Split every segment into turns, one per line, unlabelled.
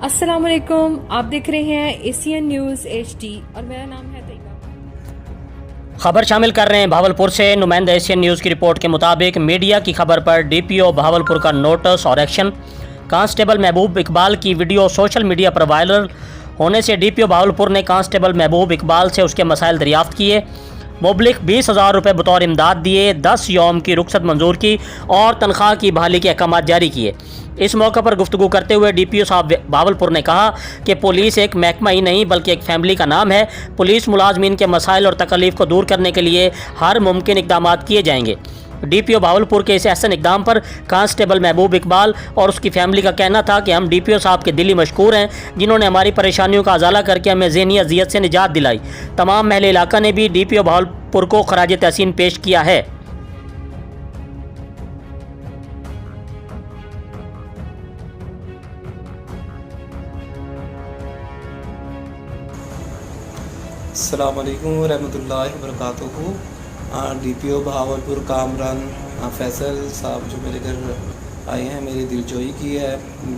अस्सलामुअलैकुम, आप देख रहे हैं एशियन न्यूज़ HD और मेरा नाम है तैयबा।
खबर शामिल कर रहे हैं भावलपुर से। नुमाइंदा एशियन न्यूज़ की रिपोर्ट के मुताबिक मीडिया की खबर पर DPO भावलपुर का नोटिस और एक्शन। कांस्टेबल महबूब इकबाल की वीडियो सोशल मीडिया पर वायरल होने से DPO भावलपुर ने कांस्टेबल महबूब इकबाल से उसके मसाइल दरियाफ्त किए। मुबलिक 20,000 रुपये बतौर इमदाद दिए, 10 यौम की रुखसत मंजूर की और तनख्वाह की बहाली के अहकाम जारी किए। इस मौके पर गुफ्तगू करते हुए DPO साहब भावलपुर ने कहा कि पुलिस एक महकमा ही नहीं बल्कि एक फैमिली का नाम है। पुलिस मुलाजमीन के मसाइल और तकलीफ़ को दूर करने के लिए हर मुमकिन इकदाम किए जाएंगे। DPO भावलपुर के इस ऐसे इकदाम पर कांस्टेबल महबूब इकबाल और उसकी फैमिली का कहना था कि हम DPO साहब के दिली मशकूर हैं, जिन्होंने हमारी परेशानियों का अजाला करके हमें ज़हनी अजियत से निजात दिलाई। तमाम महल इलाका ने भी DPO भावलपुर को खराज तहसीन पेश किया है।
अस्सलाम वालेकुम रहमतुल्लाहि व बरकातुहू। DPO भावलपुर कामरान फैसल साहब जो मेरे घर आए हैं, मेरी दिलजोई की है।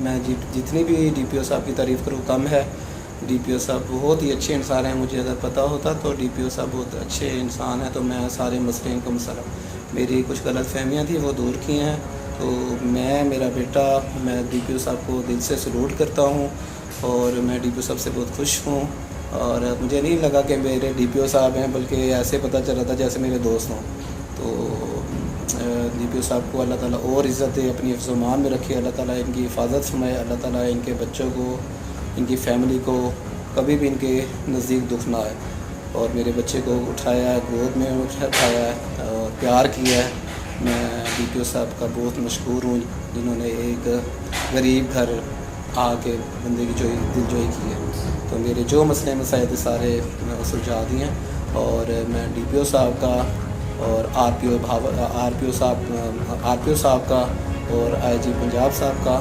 मैं जितनी भी DPO साहब की तारीफ़ करूँ कम है। DPO साहब बहुत ही अच्छे इंसान हैं। मुझे अगर पता होता तो DPO साहब बहुत अच्छे इंसान हैं, तो मैं सारे मसले इनको मसला मेरी कुछ गलत फहमियाँ थी वो दूर की हैं। तो मेरा बेटा, मैं DPO साहब को दिल से सलूट करता हूँ और मैं DPO साहब से बहुत खुश हूँ। और मुझे नहीं लगा कि मेरे DPO साहब हैं, बल्कि ऐसे पता चला था जैसे मेरे दोस्त हों। तो DPO साहब को अल्लाह ताला और इज़्ज़त दे, अपनी हिफ्ज़-ओ-मान में रखे। अल्लाह ताला इनकी हिफाजत फरमाए। अल्लाह ताला इनके बच्चों को, इनकी फ़ैमिली को कभी भी इनके नज़दीक दुख ना आए। और मेरे बच्चे को उठाया है, गोद में उठाया है और प्यार किया है। मैं DPO साहब का बहुत मशकूर हूँ, जिन्होंने एक गरीब घर आके बंदे की दिलजोई की है। तो मेरे जो मसले मसाइल थे सारे मैं सुलझा दिए हैं। और मैं DPO साहब का और RPO साहब का और IG पंजाब साहब का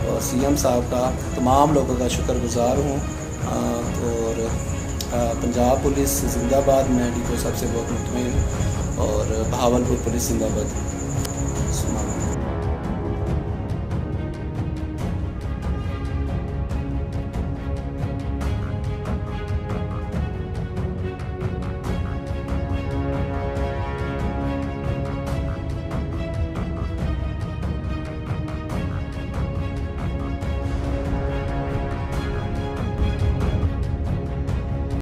और CM साहब का, तमाम लोगों का शुक्रगुज़ार हूँ। और पंजाब पुलिस जिंदाबाद। मैं DPO साहब से बहुत मुतमईन हूँ और भावलपुर पुलिस जिंदाबाद।